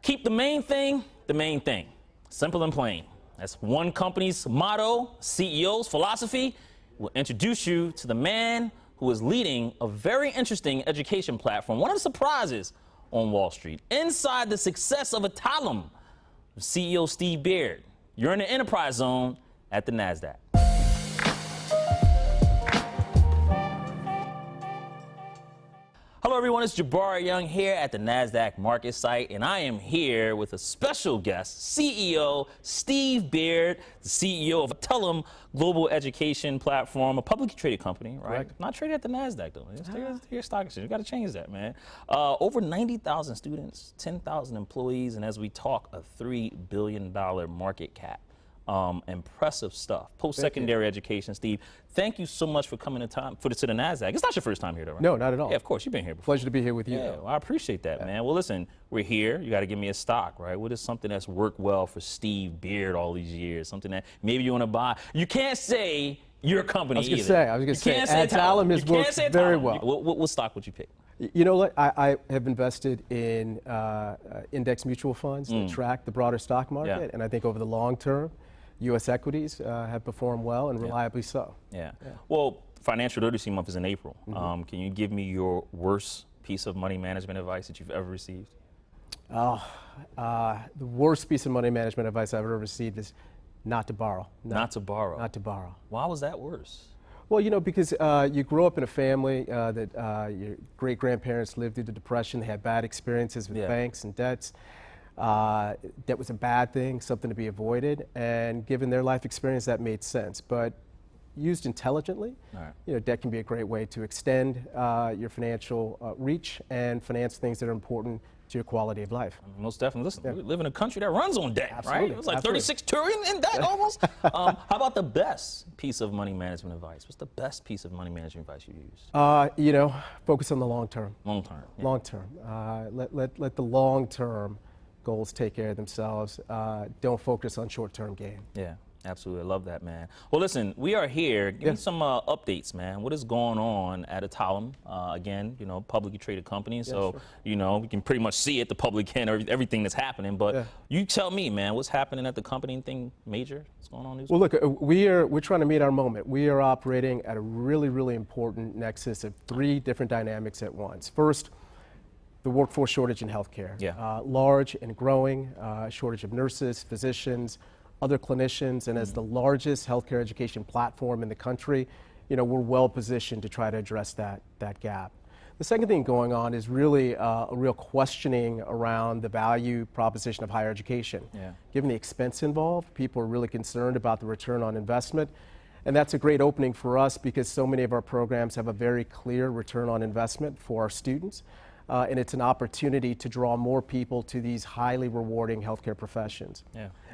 Keep the main thing the main thing. Simple and plain. That's one company's motto, CEO's philosophy. We'll introduce you to the man who is leading a very interesting education platform. One of the surprises on Wall Street. Inside the success of Adtalem, CEO Steve Beard. You're in the enterprise zone at the Nasdaq. Hello everyone, it's Jabari Young here at the Nasdaq MarketSite, and I am here with a special guest, CEO Steve Beard, the CEO of Adtalem Global Education Platform, a publicly traded company, right? Correct. Not traded at the Nasdaq though. It's traded at your stock exchange. You got to change that, man. Over 90,000 students, 10,000 employees, and as we talk, a $3 billion market cap. Impressive stuff. Post-secondary education, Steve. Thank you so much for coming to the Nasdaq. It's not your first time here, though, right? No, not at all. Yeah, of course, you've been here before. Pleasure to be here with you. Yeah, well, I appreciate that, man. Well, listen, we're here. You got to give me a stock, right? What is something that's worked well for Steve Beard all these years? Something that maybe you want to buy. You can't say your company either. I was going to say, Adtalem has worked very well. What stock would you pick? You know what? I have invested in index mutual funds that track the broader stock market, and I think over the long term, U.S. equities have performed well and reliably so. Yeah. Well, Financial Literacy Month is in April. Can you give me your worst piece of money management advice that you've ever received? The worst piece of money management advice I've ever received is not to borrow. Not to borrow. Not to borrow. Why was that worse? Well, you know, because you grow up in a family that your great-grandparents lived through the Depression, they had bad experiences with banks and debts. That was a bad thing, something to be avoided, and given their life experience, that made sense. But used intelligently, you know, debt can be a great way to extend your financial reach and finance things that are important to your quality of life. I mean, most definitely. Listen, we live in a country that runs on debt, Absolutely. right? It was like 36 trillion in debt almost. How about the best piece of money management advice? What's the best piece of money management advice you used? You know, focus on the long term. Long term. Yeah. Long term. Let the long term goals take care of themselves. Don't focus on short-term gain. Yeah, absolutely. I love that, man. Well, listen, we are here. Give me some updates, man. What is going on at Adtalem? Again, you know, publicly traded company, so you know we can pretty much see it, the public and everything that's happening. But you tell me, man, what's happening at the company? Anything major? What's going on? Well, look, we're trying to meet our moment. We are operating at a really important nexus of three different dynamics at once. First, the workforce shortage in healthcare. Large and growing, shortage of nurses, physicians, other clinicians, and as the largest healthcare education platform in the country, you know, we're well positioned to try to address that gap. The second thing going on is really a real questioning around the value proposition of higher education. Given the expense involved, people are really concerned about the return on investment. And that's a great opening for us because so many of our programs have a very clear return on investment for our students. And it's an opportunity to draw more people to these highly rewarding healthcare professions.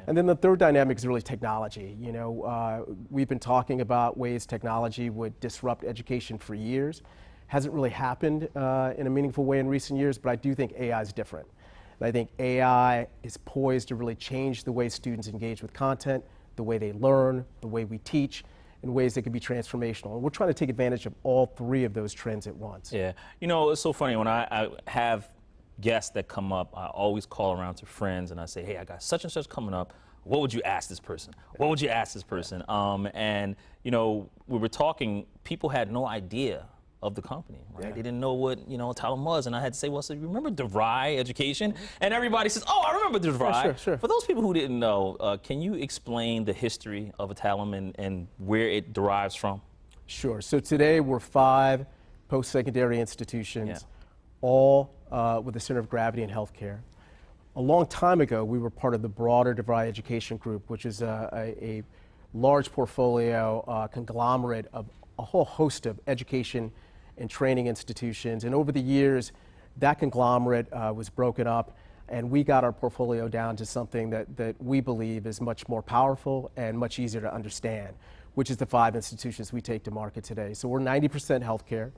And then the third dynamic is really technology. You know, we've been talking about ways technology would disrupt education for years. Hasn't really happened in a meaningful way in recent years, but I do think AI is different. And I think AI is poised to really change the way students engage with content, the way they learn, the way we teach, in ways that could be transformational. And we're trying to take advantage of all three of those trends at once. Yeah, you know, it's so funny, when I have guests that come up, I always call around to friends and I say, hey, I got such and such coming up. What would you ask this person? What would you ask this person? And, you know, we were talking, people had no idea of the company, right? They didn't know what, you know, Adtalem was, and I had to say, well, so you remember DeVry Education? And everybody says, oh, I remember DeVry. Sure. For those people who didn't know, can you explain the history of Adtalem and where it derives from? Sure. So today we're 5 post-secondary institutions, all with a center of gravity in healthcare. A long time ago, we were part of the broader DeVry Education Group, which is a large portfolio conglomerate of a whole host of education and training institutions. And over the years, that conglomerate was broken up, and we got our portfolio down to something that we believe is much more powerful and much easier to understand, which is the 5 institutions we take to market today. So we're 90% healthcare,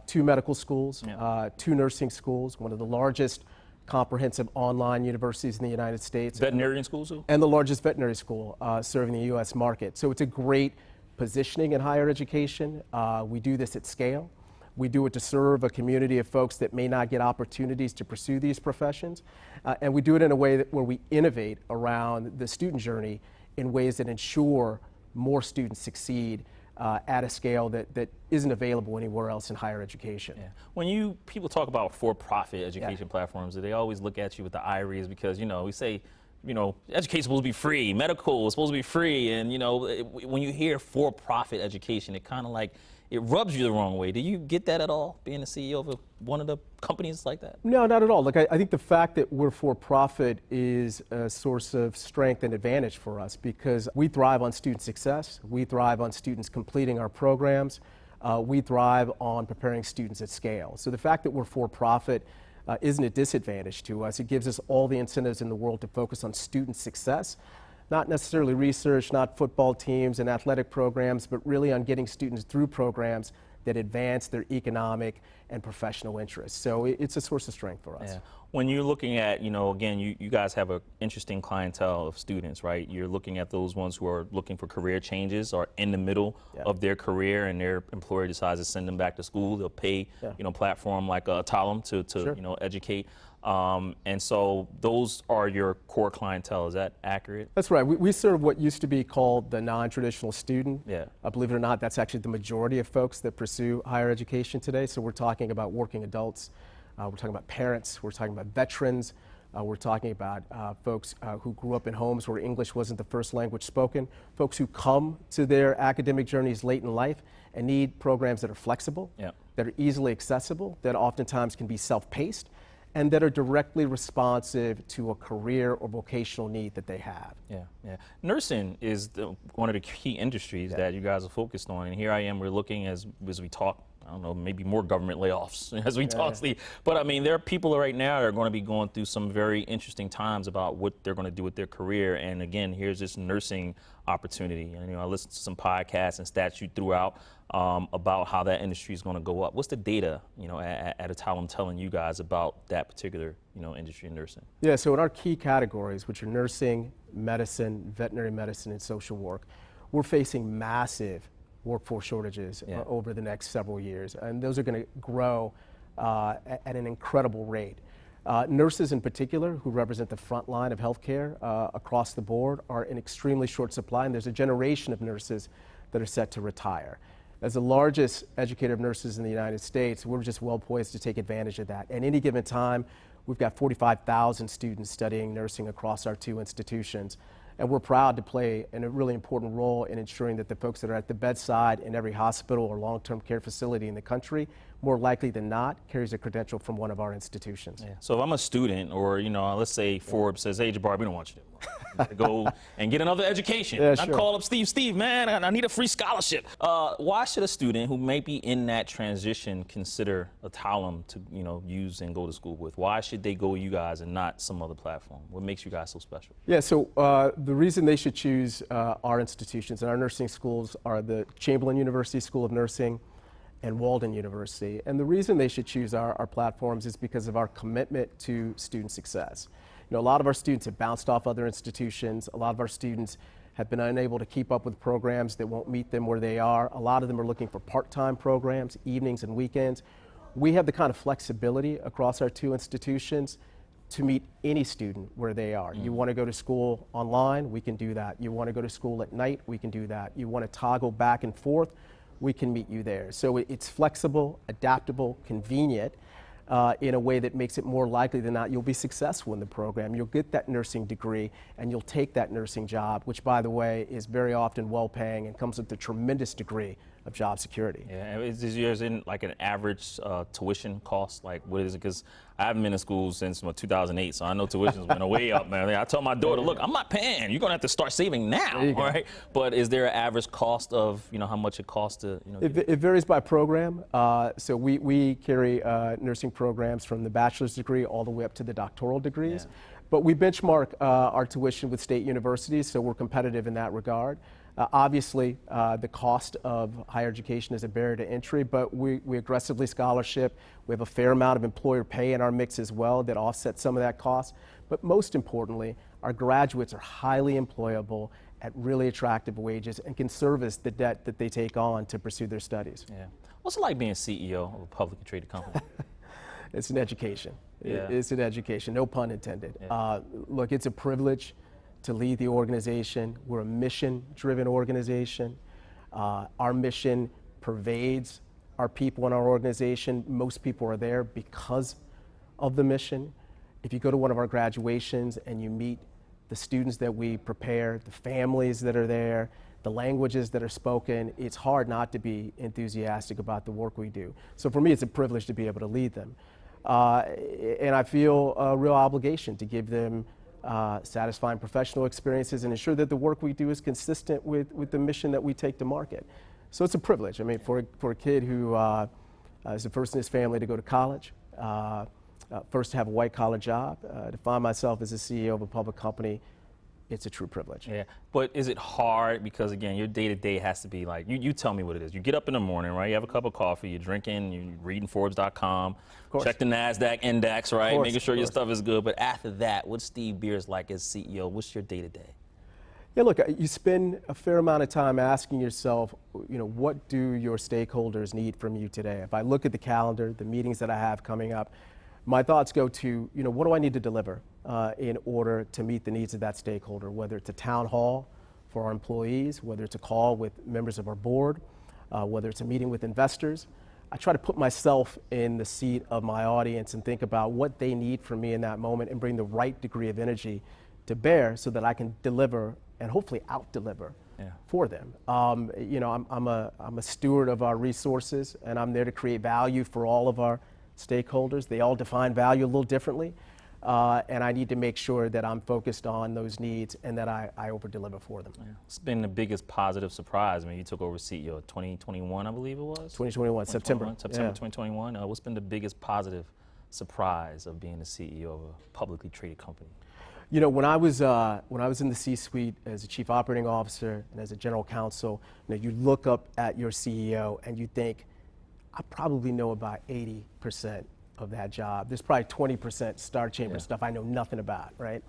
2 medical schools, 2 nursing schools, one of the largest comprehensive online universities in the United States. Veterinarian schools too? And the largest veterinary school serving the U.S. market. So it's a great positioning in higher education. We do this at scale. We do it to serve a community of folks that may not get opportunities to pursue these professions. And we do it in a way where we innovate around the student journey in ways that ensure more students succeed at a scale that isn't available anywhere else in higher education. Yeah. When people talk about for-profit education platforms, they always look at you with the iris because, we say, education is supposed to be free, medical is supposed to be free, and, when you hear for-profit education, it kind of like, it rubs you the wrong way. Do you get that at all, being the CEO of one of the companies like that? No, not at all. Look, I think the fact that we're for-profit is a source of strength and advantage for us because we thrive on student success. We thrive on students completing our programs. We thrive on preparing students at scale. So the fact that we're for-profit isn't a disadvantage to us. It gives us all the incentives in the world to focus on student success. Not necessarily research, not football teams and athletic programs, but really on getting students through programs that advance their economic and professional interests. So it's a source of strength for us. Yeah. When you're looking at, again, you guys have an interesting clientele of students, right? You're looking at those ones who are looking for career changes or in the middle of their career and their employer decides to send them back to school. They'll pay, platform like Adtalem to educate. And so those are your core clientele. Is that accurate? That's right. We serve what used to be called the non-traditional student. Yeah. Believe it or not, that's actually the majority of folks that pursue higher education today. So we're talking about working adults. We're talking about parents. We're talking about veterans. We're talking about folks who grew up in homes where English wasn't the first language spoken, folks who come to their academic journeys late in life and need programs that are flexible, that are easily accessible, that oftentimes can be self-paced, and that are directly responsive to a career or vocational need that they have. Yeah. Nursing is one of the key industries that you guys are focused on, and here I am, we're looking as we talk, I don't know, maybe more government layoffs as we talk, Steve. But I mean, there are people right now that are going to be going through some very interesting times about what they're going to do with their career. And again, here's this nursing opportunity. And I listened to some podcasts and stats you threw out about how that industry is going to go up. What's the data, at Adtalem telling you guys about that particular, industry in nursing? Yeah, so in our key categories, which are nursing, medicine, veterinary medicine, and social work, we're facing massive workforce shortages over the next several years, and those are going to grow at an incredible rate. Nurses in particular, who represent the front line of healthcare across the board, are in extremely short supply, and there's a generation of nurses that are set to retire. As the largest educator of nurses in the United States, we're just well poised to take advantage of that. At any given time, we've got 45,000 students studying nursing across our two institutions. And we're proud to play a really important role in ensuring that the folks that are at the bedside in every hospital or long-term care facility in the country, more likely than not, carries a credential from one of our institutions. Yeah. So if I'm a student or, let's say Forbes says, hey, Jabari, we don't want you to go and get another education. I call up Steve, man, I need a free scholarship. Why should a student who may be in that transition consider Adtalem to, use and go to school with? Why should they go you guys and not some other platform? What makes you guys so special? Yeah, so the reason they should choose our institutions and our nursing schools are the Chamberlain University School of Nursing and Walden University. And the reason they should choose our platforms is because of our commitment to student success. A lot of our students have bounced off other institutions. A lot of our students have been unable to keep up with programs that won't meet them where they are. A lot of them are looking for part-time programs, evenings and weekends. We have the kind of flexibility across our two institutions to meet any student where they are. You want to go to school online, we can do that. You want to go to school at night, we can do that. You want to toggle back and forth, we can meet you there. So it's flexible, adaptable, convenient, in a way that makes it more likely than not you'll be successful in the program. You'll get that nursing degree and you'll take that nursing job, which by the way is very often well paying and comes with a tremendous degree of job security. Yeah, is yours in like an average tuition cost? Like what is it? Because I haven't been in school since 2008, so I know tuition's been way up, man. I tell my daughter, look, I'm not paying. You're gonna have to start saving now, right? But is there an average cost of, how much it costs to, It varies by program. So we carry nursing programs from the bachelor's degree all the way up to the doctoral degrees. Yeah. But we benchmark our tuition with state universities, so we're competitive in that regard. Obviously, the cost of higher education is a barrier to entry, but we aggressively scholarship. We have a fair amount of employer pay in our mix as well that offsets some of that cost. But most importantly, our graduates are highly employable at really attractive wages and can service the debt that they take on to pursue their studies. Yeah. What's it like being CEO of a publicly traded company? It's an education. Yeah. It's an education, no pun intended. Yeah. Look, it's a privilege to lead the organization. We're a mission-driven organization. Our mission pervades our people in our organization. Most people are there because of the mission. If you go to one of our graduations and you meet the students that we prepare, the families that are there, the languages that are spoken, it's hard not to be enthusiastic about the work we do. So for me, it's a privilege to be able to lead them. And I feel a real obligation to give them satisfying professional experiences and ensure that the work we do is consistent with the mission that we take to market. So it's a privilege. I mean, for a kid who is the first in his family to go to college, first to have a white-collar job, to find myself as a CEO of a public company, it's a true privilege. Yeah, but is it hard? Because again, your day-to-day has to be like, you tell me what it is. You get up in the morning, right? You have a cup of coffee, you're drinking, you're reading Forbes.com, check the Nasdaq index, right? Making sure your stuff is good. But after that, what's Steve Beers like as CEO? What's your day-to-day? Yeah, look, you spend a fair amount of time asking yourself, what do your stakeholders need from you today? If I look at the calendar, the meetings that I have coming up, my thoughts go to, what do I need to deliver in order to meet the needs of that stakeholder, whether it's a town hall for our employees, whether it's a call with members of our board, whether it's a meeting with investors. I try to put myself in the seat of my audience and think about what they need from me in that moment and bring the right degree of energy to bear so that I can deliver and hopefully out-deliver for them. I'm a steward of our resources, and I'm there to create value for all of our stakeholders. They all define value a little differently, and I need to make sure that I'm focused on those needs and that I over-deliver for them. Yeah. It's been the biggest positive surprise. I mean, you took over CEO 2021, I believe it was? 2021, September. 2021. What's been the biggest positive surprise of being the CEO of a publicly traded company? When I was in the C-suite as a chief operating officer and as a general counsel, you look up at your CEO and you think, I probably know about 80% of that job. There's probably 20% star chamber stuff I know nothing about, right?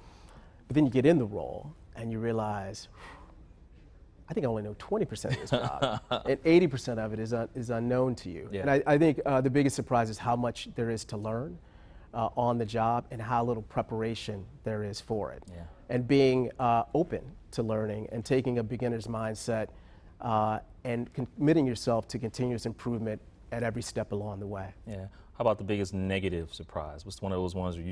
But then you get in the role and you realize, I think I only know 20% of this job, and 80% of it is unknown to you. Yeah. And I think the biggest surprise is how much there is to learn on the job and how little preparation there is for it. Yeah. And being open to learning and taking a beginner's mindset and committing yourself to continuous improvement at every step along the way. Yeah. How about the biggest negative surprise? What's one of those ones where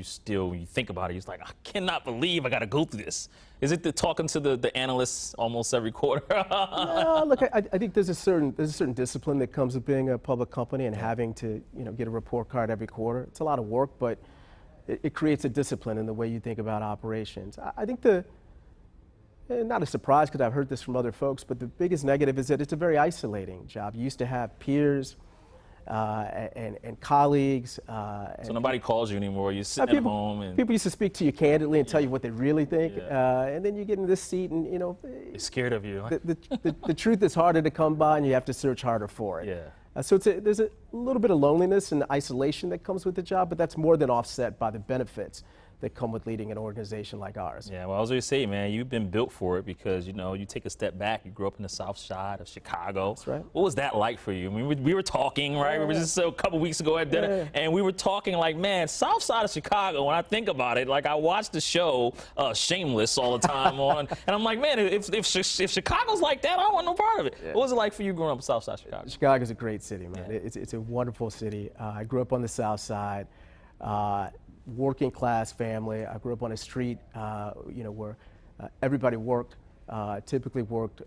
when you think about it, you're like, I cannot believe I got to go through this? Is it talking to the analysts almost every quarter? No, look, I think there's a certain discipline that comes with being a public company and having to get a report card every quarter. It's a lot of work, but it creates a discipline in the way you think about operations. I think not a surprise because I've heard this from other folks, but the biggest negative is that it's a very isolating job. You used to have peers and colleagues. So nobody calls you anymore. You're sitting at home. And people used to speak to you candidly and tell you what they really think. And then you get in this seat and, they're scared of you. The truth is harder to come by and you have to search harder for it. Yeah. So there's a little bit of loneliness and isolation that comes with the job, but that's more than offset by the benefits that come with leading an organization like ours. Yeah, well, I was going to say, man, you've been built for it because, you take a step back. You grew up in the South Side of Chicago. That's right. What was that like for you? I mean, we were talking, right? We were just a couple weeks ago at dinner, and we were talking like, man, South Side of Chicago, when I think about it, like I watch the show Shameless all the time on, and I'm like, man, if Chicago's like that, I don't want no part of it. Yeah. What was it like for you growing up in South Side Chicago? Chicago's a great city, man. Yeah. It's a wonderful city. I grew up on the South Side. Working class family. I grew up on a street, where everybody worked, typically worked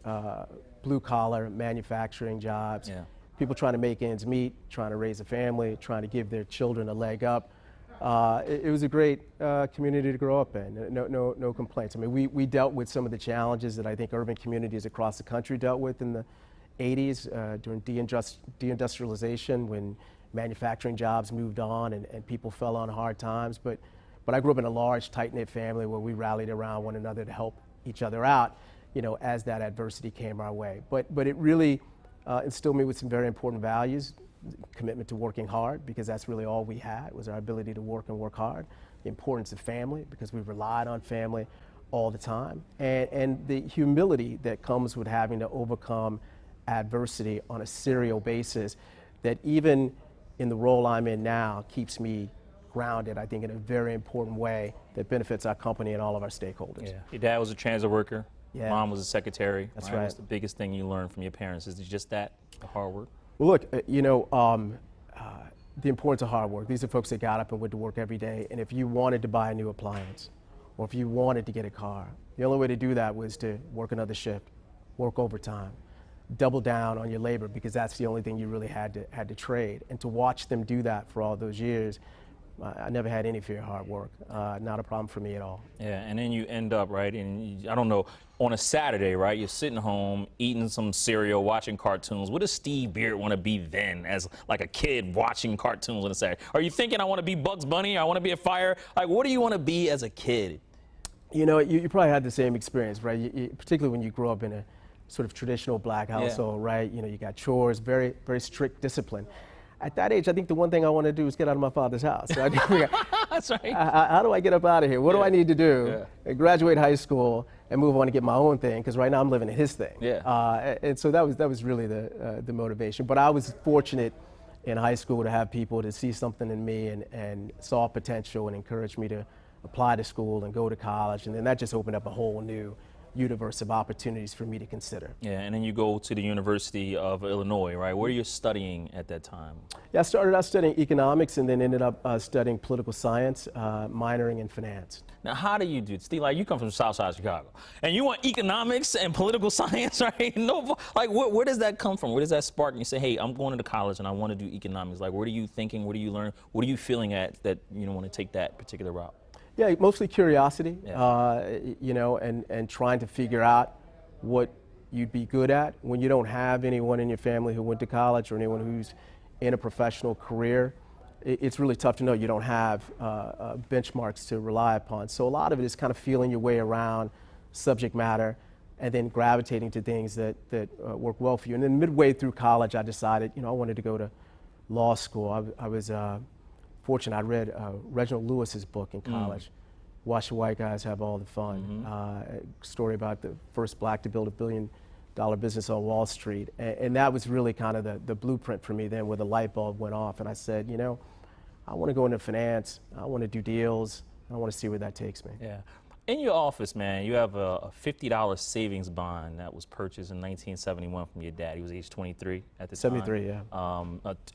blue collar manufacturing jobs. Yeah. People trying to make ends meet, trying to raise a family, trying to give their children a leg up. It was a great community to grow up in. No complaints. I mean, we dealt with some of the challenges that I think urban communities across the country dealt with in the 80s during deindustrialization, when manufacturing jobs moved on and people fell on hard times. But I grew up in a large, tight-knit family where we rallied around one another to help each other out, as that adversity came our way. But it really instilled me with some very important values: commitment to working hard, because that's really all we had, was our ability to work and work hard; the importance of family, because we relied on family all the time; and the humility that comes with having to overcome adversity on a serial basis. that even in the role I'm in now keeps me grounded, I think, in a very important way that benefits our company and all of our stakeholders. Yeah. Your dad was a transit worker. Yeah. Mom was a secretary. That's right. What's the biggest thing you learned from your parents? Is it just that, the hard work? Well, look, the importance of hard work. These are folks that got up and went to work every day, and if you wanted to buy a new appliance, or if you wanted to get a car, the only way to do that was to work another shift, work overtime, double down on your labor, because that's the only thing you really had to trade. And to watch them do that for all those years, I never had any fear of hard work. Not a problem for me at all. Yeah, and then you end up, right, and I don't know, on a Saturday, right, you're sitting home, eating some cereal, watching cartoons. What does Steve Beard want to be then, as like a kid watching cartoons on a Saturday? Are you thinking, I want to be Bugs Bunny, I want to be a fire? Like, what do you want to be as a kid? You know, you probably had the same experience, right? Particularly when you grow up in a sort of traditional black household, right? You know, you got chores, very, very strict discipline. At that age, I think the one thing I want to do is get out of my father's house. So That's right. How do I get up out of here? What do I need to do? Graduate high school and move on to get my own thing, because right now I'm living in his thing. And so that was really the motivation. But I was fortunate in high school to have people to see something in me and saw potential and encouraged me to apply to school and go to college. And then that just opened up a whole new universe of opportunities for me to consider. Yeah, and then you go to the University of Illinois, right? What are you studying at that time? Yeah, I started out studying economics and then ended up studying political science, minoring in finance. Now, how do you do it? Steve, like, you come from the South Side of Chicago, and you want economics and political science, right? No, like, where does that come from? Where does that spark? And you say, hey, I'm going to college and I want to do economics. Like, what are you thinking? What are you learning? What are you feeling at that you want to take that particular route? Yeah, mostly curiosity, you know, and trying to figure out what you'd be good at when you don't have anyone in your family who went to college or anyone who's in a professional career. It's really tough to know you don't have benchmarks to rely upon. So a lot of it is kind of feeling your way around subject matter and then gravitating to things that work well for you. And then midway through college, I decided, you know, I wanted to go to law school. I was fortunate. I read Reginald Lewis's book in college. Watch the White Guys Have All the Fun. A story about the first black to build $1 billion business on Wall Street. And that was really kind of the blueprint for me then, where the light bulb went off. And I said, you know, I want to go into finance. I want to do deals. I want to see where that takes me. Yeah. In your office, man, you have a $50 savings bond that was purchased in 1971 from your dad. He was age 23 at the time. 73, yeah.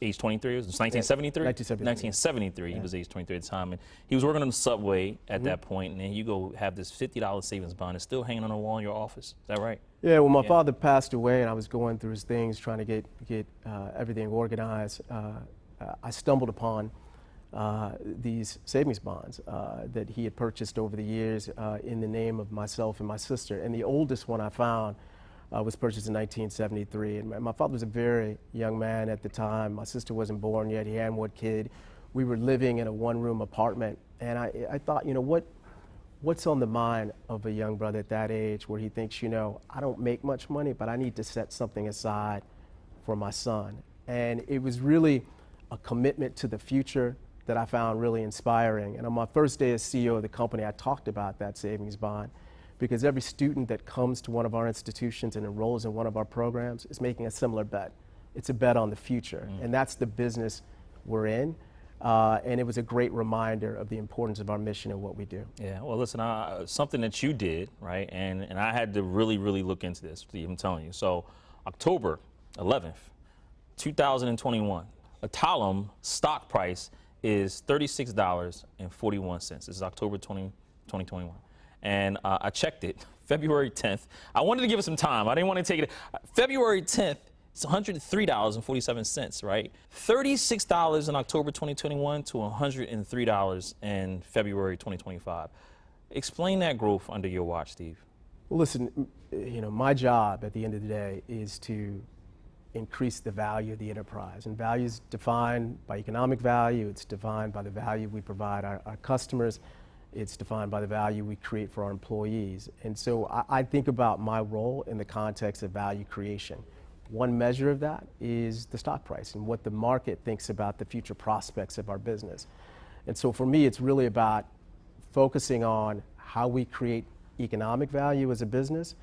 Age 23? It was 1973? 1973. He was age 23 at the time. And he was working on the subway at that point, and then you go have this $50 savings bond. It's still hanging on the wall in your office. Is that right? Yeah, well, my father passed away, and I was going through his things, trying to get everything organized. I stumbled upon these savings bonds that he had purchased over the years in the name of myself and my sister. And the oldest one I found was purchased in 1973. And my father was a very young man at the time. My sister wasn't born yet. He had one kid. We were living in a one-room apartment. And I thought, you know, what's on the mind of a young brother at that age where he thinks, you know, I don't make much money, but I need to set something aside for my son. And it was really a commitment to the future that I found really inspiring. And on my first day as CEO of the company, I talked about that savings bond, because every student that comes to one of our institutions and enrolls in one of our programs is making a similar bet. It's a bet on the future, and that's the business we're in. And it was a great reminder of the importance of our mission and what we do. Yeah, well, listen, something that you did, right, and I had to really, really look into this, Steve, I'm telling you. So October 11th, 2021, Adtalem stock price is $36.41. This is October 2021. And I checked it, February 10th. I wanted to give it some time. I didn't want to take it. February 10th, it's $103.47, right? $36 in October 2021 to $103 in February 2025. Explain that growth under your watch, Steve. Well, listen, you know, my job at the end of the day is to increase the value of the enterprise. And value is defined by economic value. It's defined by the value we provide our customers. It's defined by the value we create for our employees. And so I think about my role in the context of value creation. One measure of that is the stock price and what the market thinks about the future prospects of our business. And so for me, it's really about focusing on how we create economic value as a business,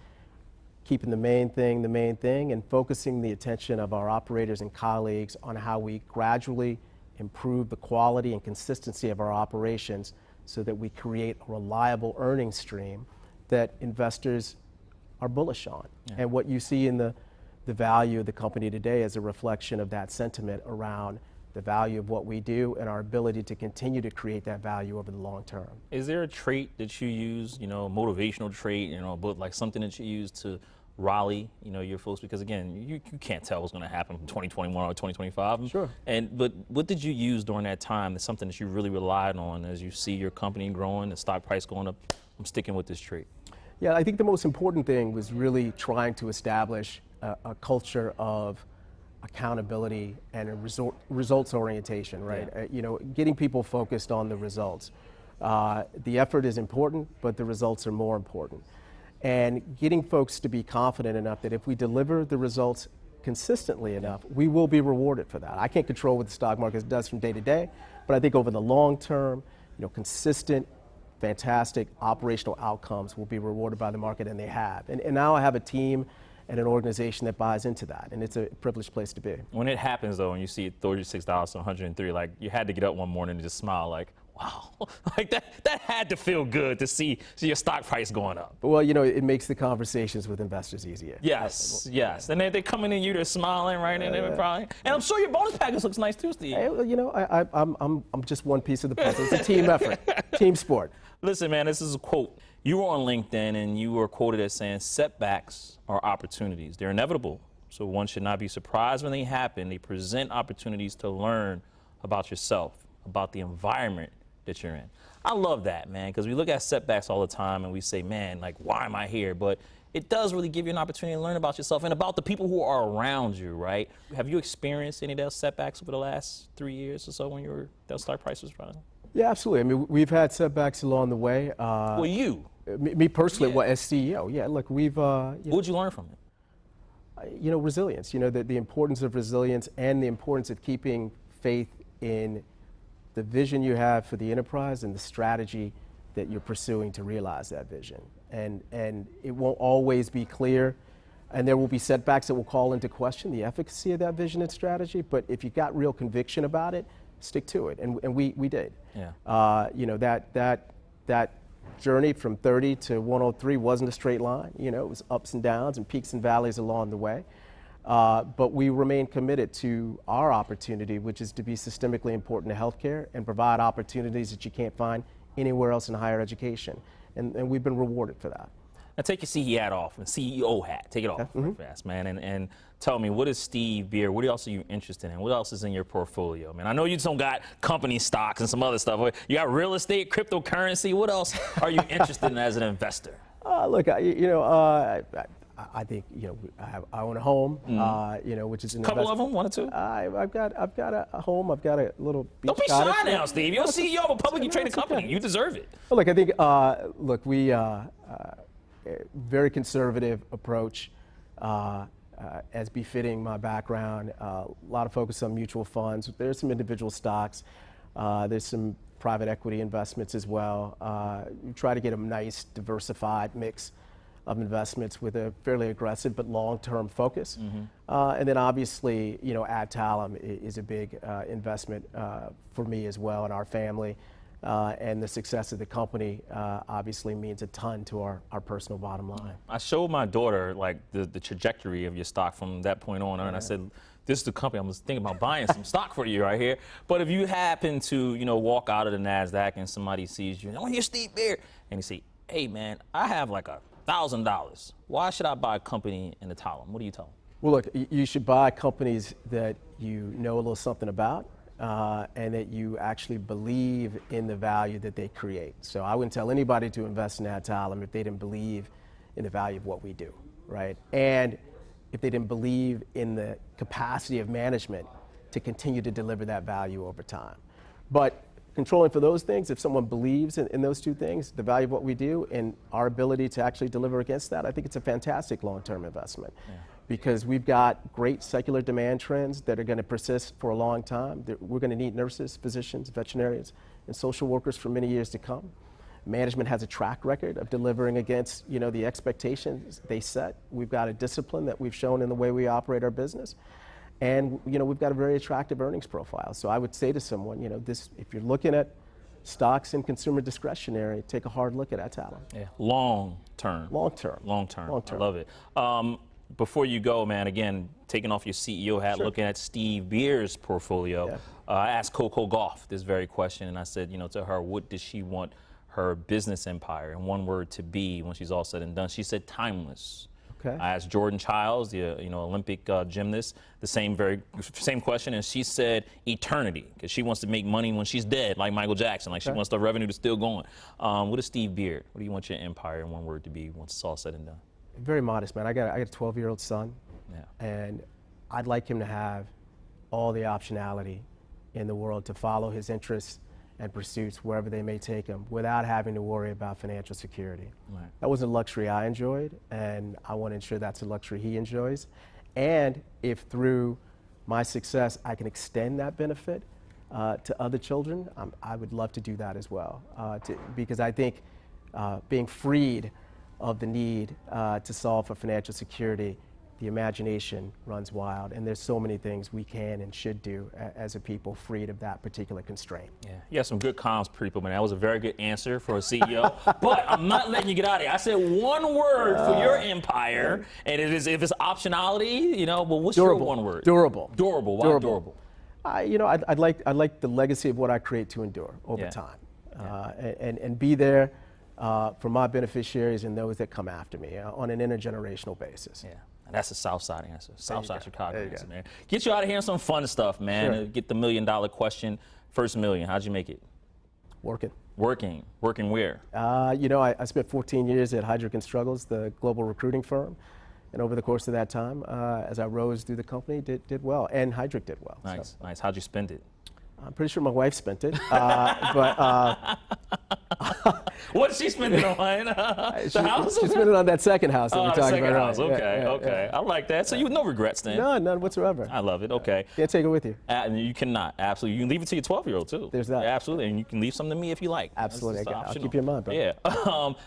keeping the main thing, and focusing the attention of our operators and colleagues on how we gradually improve the quality and consistency of our operations so that we create a reliable earnings stream that investors are bullish on. Yeah. And what you see in the value of the company today is a reflection of that sentiment around the value of what we do and our ability to continue to create that value over the long term. Is there a trait that you use, motivational trait, but like something that you use to rally, your folks? Because again, you can't tell what's going to happen from 2021 or 2025. Sure. But what did you use during that time that's something that you really relied on as you see your company growing, the stock price going up? I'm sticking with this trait. Yeah, I think the most important thing was really trying to establish a culture of accountability and a results orientation, right? Yeah. Getting people focused on the results. The effort is important, but the results are more important. And getting folks to be confident enough that if we deliver the results consistently enough, we will be rewarded for that. I can't control what the stock market does from day to day, but I think over the long term, consistent, fantastic operational outcomes will be rewarded by the market, and they have. And now I have a team and an organization that buys into that, and it's a privileged place to be. When it happens, though, and you see $36 to 103, like you had to get up one morning and just smile, like, wow, like that had to feel good to see your stock price going up. Well, it makes the conversations with investors easier. Yes, yes. And they're coming in, they're smiling, right? And they're probably, and I'm sure your bonus package looks nice too, Steve. I'm just one piece of the puzzle. It's a team effort, team sport. Listen, man, this is a quote. You were on LinkedIn and you were quoted as saying, setbacks are opportunities. They're inevitable, so one should not be surprised when they happen. They present opportunities to learn about yourself, about the environment that you're in. I love that, man, because we look at setbacks all the time and we say, man, like, why am I here? But it does really give you an opportunity to learn about yourself and about the people who are around you, right? Have you experienced any of those setbacks over the last 3 years or so when that stock price was rising? Yeah, absolutely. I mean, we've had setbacks along the way. Well, you? Me personally, yeah. Well, as CEO, yeah. Look, we've. What would you learn from it? Resilience. The importance of resilience and the importance of keeping faith in the vision you have for the enterprise and the strategy that you're pursuing to realize that vision. And it won't always be clear, and there will be setbacks that will call into question the efficacy of that vision and strategy. But if you've got real conviction about it, stick to it. And we did. Yeah. That journey from 30 to 103 wasn't a straight line. It was ups and downs and peaks and valleys along the way. But we remain committed to our opportunity, which is to be systemically important to healthcare and provide opportunities that you can't find anywhere else in higher education. And we've been rewarded for that. Now take your CEO hat off, and CEO hat. Take it off fast, man. And tell me, what is Steve Beer? What else are you interested in? What else is in your portfolio, man? I know you don't got company stocks and some other stuff. You got real estate, cryptocurrency. What else are you interested in as an investor? Look, I think I own a home, which is a couple of them, one or two. I've got a home. I've got a little beach Don't be cottage. shy now, Steve. You're CEO of a publicly traded company. Okay. You deserve it. Well, look, I think we very conservative approach, as befitting my background. A lot of focus on mutual funds. There's some individual stocks. There's some private equity investments as well. We try to get a nice, diversified mix of investments with a fairly aggressive but long-term focus. And then obviously, Adtalem is a big investment for me as well and our family. And the success of the company obviously means a ton to our personal bottom line. I showed my daughter like the trajectory of your stock from that point on, and I said, this is the company, I was thinking about buying some stock for you right here. But if you happen to, walk out of the Nasdaq and somebody sees you, oh, you're Steve Beer, and you say, hey man, I have like $1,000. Why should I buy a company in Adtalem? What do you tell them? Well, look, you should buy companies that you know a little something about. And that you actually believe in the value that they create. So I wouldn't tell anybody to invest in Adtalem if they didn't believe in the value of what we do, right? And if they didn't believe in the capacity of management to continue to deliver that value over time. But controlling for those things, if someone believes in those two things, the value of what we do and our ability to actually deliver against that, I think it's a fantastic long-term investment. Yeah. Because we've got great secular demand trends that are going to persist for a long time. We're going to need nurses, physicians, veterinarians, and social workers for many years to come. Management has a track record of delivering against, the expectations they set. We've got a discipline that we've shown in the way we operate our business. And, we've got a very attractive earnings profile. So I would say to someone, if you're looking at stocks and consumer discretionary, take a hard look at Adtalem. Yeah, long term. Long term. Long term. Long term. I love it. Before you go, man, again, taking off your CEO hat, Sure. looking at Steve Beer's portfolio, Yeah. I asked Coco Gauff this very question, and I said, to her, what does she want her business empire, in one word, to be when she's all said and done? She said timeless. Okay. I asked Jordan Childs, the Olympic gymnast, the same question, and she said eternity, because she wants to make money when she's dead, like Michael Jackson. Like, she wants the revenue to still going. What is Steve Beer? What do you want your empire, in one word, to be once it's all said and done? Very modest, man. I got a 12-year-old son, Yeah. and I'd like him to have all the optionality in the world to follow his interests and pursuits wherever they may take him without having to worry about financial security. Right. That was a luxury I enjoyed, and I want to ensure that's a luxury he enjoys. And if through my success I can extend that benefit to other children, I would love to do that as well. Because I think being freed of the need to solve for financial security, the imagination runs wild, and there's so many things we can and should do as a people freed of that particular constraint. Yeah, you have some good comms, people, man. That was a very good answer for a CEO, but I'm not letting you get out of here. I said one word for your empire, and if it's optionality, but what's Durable. your one word? Durable. Durable. Why durable? I'd like the legacy of what I create to endure over Yeah. time, and be there for my beneficiaries and those that come after me on an intergenerational basis. Yeah. That's a South Side answer. South Side Chicago There you answer, go. man. Get you out of here on some fun stuff, man. Sure. Get the $1 million question. First million. How'd you make it? Working. Working where? I spent 14 years at Heidrick & Struggles, the global recruiting firm. And over the course of that time, as I rose through the company, did well. And Heidrick did well. Nice, So nice. How'd you spend it? I'm pretty sure my wife spent it. But What did she spend it on? The house? she spent it on that second house that we're talking second about. house. Right. Okay, Yeah, okay. I like that. So you no regrets then? No, none whatsoever. I love it. Okay. Can't take it with you. And you cannot. Absolutely. You can leave it to your 12-year-old too. There's that. Yeah, absolutely. And you can leave some to me if you like. Absolutely. That's just I'll optional. keep you in mind, bro. Yeah.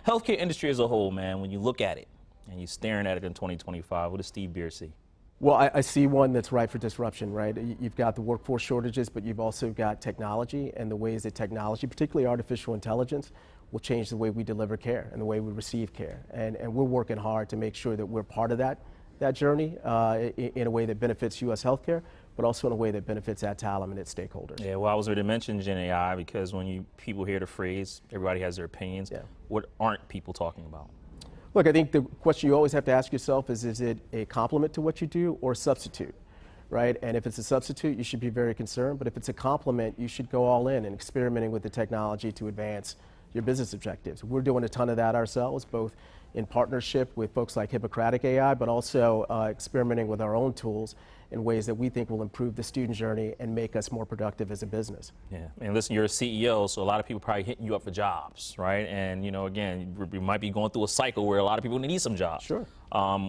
Healthcare industry as a whole, man, when you look at it and you're staring at it in 2025, what does Steve Beer see? Well, I see one that's ripe for disruption, right? You've got the workforce shortages, but you've also got technology and the ways that technology, particularly artificial intelligence, will change the way we deliver care and the way we receive care. And we're working hard to make sure that we're part of that journey in a way that benefits U.S. healthcare, but also in a way that benefits Adtalem and its stakeholders. Yeah, well, I was going to mention Gen AI because when people hear the phrase, everybody has their opinions. Yeah. What aren't people talking about? Look, I think the question you always have to ask yourself is it a complement to what you do or a substitute, right? And if it's a substitute, you should be very concerned. But if it's a complement, you should go all in and experimenting with the technology to advance your business objectives. We're doing a ton of that ourselves, both in partnership with folks like Hippocratic AI, but also experimenting with our own tools in ways that we think will improve the student journey and make us more productive as a business. Yeah, and listen, you're a CEO, so a lot of people probably hitting you up for jobs, right? And again, we might be going through a cycle where a lot of people need some jobs. Sure.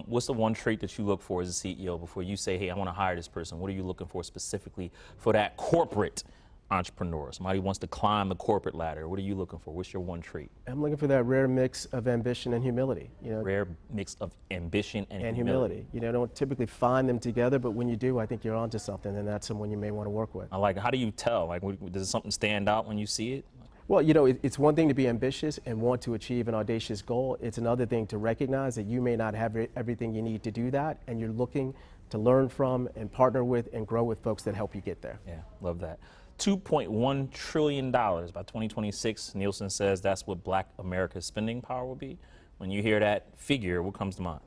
What's the one trait that you look for as a CEO before you say, hey, I want to hire this person? What are you looking for specifically for that corporate entrepreneur? Somebody who wants to climb the corporate ladder. What are you looking for? What's your one trait? I'm looking for that rare mix of ambition and humility. Rare mix of ambition and humility. Don't typically find them together, but when you do, I think you're onto something, and that's someone you may want to work with. I like it. How do you tell? Like, does something stand out when you see it? Well, it's one thing to be ambitious and want to achieve an audacious goal. It's another thing to recognize that you may not have everything you need to do that, and you're looking to learn from and partner with and grow with folks that help you get there. Yeah, love that. $2.1 trillion by 2026. Nielsen says that's what Black America's spending power will be. When you hear that figure, what comes to mind?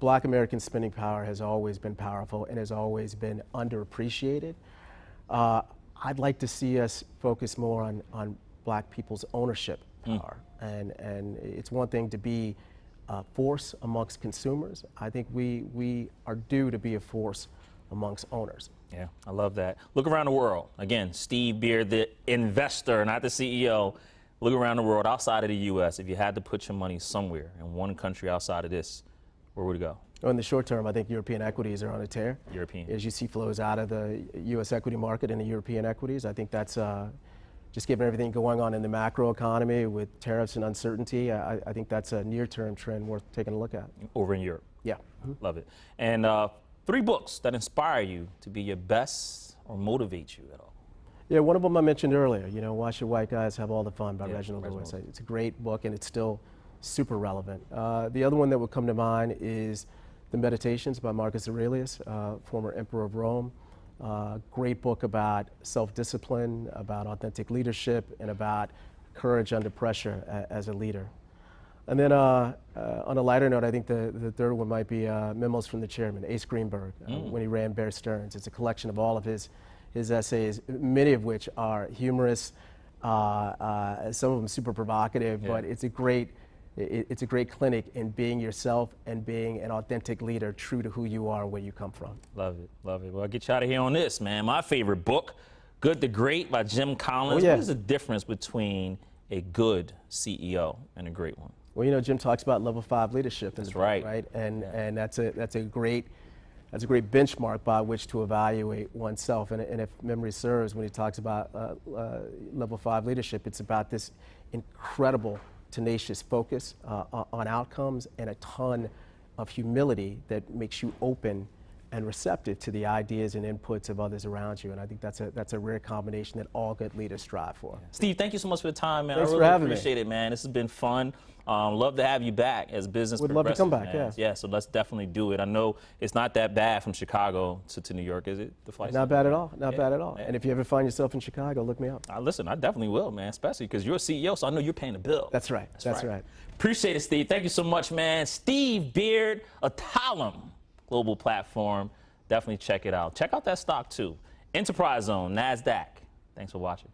Black American spending power has always been powerful and has always been underappreciated. I'd like to see us focus more on Black people's ownership power. And it's one thing to be a force amongst consumers. I think we are due to be a force amongst owners. Yeah, I love that. Look around the world. Again, Steve Beer, the investor, not the CEO. Look around the world outside of the U.S. If you had to put your money somewhere in one country outside of this, where would it go? Well, in the short term, I think European equities are on a tear. European. As you see flows out of the U.S. equity market into European equities, I think that's just given everything going on in the macro economy with tariffs and uncertainty, I think that's a near-term trend worth taking a look at. Over in Europe. Yeah. Love it. And 3 books that inspire you to be your best or motivate you at all. Yeah, one of them I mentioned earlier, Why Should White Guys Have All the Fun by Reginald Lewis. It's a great book and it's still super relevant. The other one that would come to mind is The Meditations by Marcus Aurelius, former emperor of Rome. Great book about self-discipline, about authentic leadership, and about courage under pressure as a leader. And then on a lighter note, I think the third one might be Memos from the Chairman, Ace Greenberg, when he ran Bear Stearns. It's a collection of all of his essays, many of which are humorous, some of them super provocative, but it's a great clinic in being yourself and being an authentic leader, true to who you are and where you come from. Love it, love it. Well, I'll get you out of here on this, man. My favorite book, Good to Great by Jim Collins. Oh, yeah. What is the difference between a good CEO and a great one? Well, Jim talks about level 5 leadership. That's right. Right, and that's a great benchmark by which to evaluate oneself. And if memory serves, when he talks about level 5 leadership, it's about this incredible, tenacious focus on outcomes and a ton of humility that makes you open and receptive to the ideas and inputs of others around you. And I think that's a rare combination that all good leaders strive for. Steve, thank you so much for the time, man. Thanks I really for having appreciate it, man. This has been fun. Love to have you back as business Would love to come back, man. yeah. Yeah, so let's definitely do it. I know it's not that bad from Chicago to New York, is it? The flight? Not bad at all, not bad at all. Yeah. And if you ever find yourself in Chicago, look me up. Listen, I definitely will, man, especially because you're a CEO, so I know you're paying the bill. That's right, that's right. Appreciate it, Steve. Thank you so much, man. Steve Beard, Adtalem global platform. Definitely check it out. Check out that stock, too. Enterprise Zone, Nasdaq. Thanks for watching.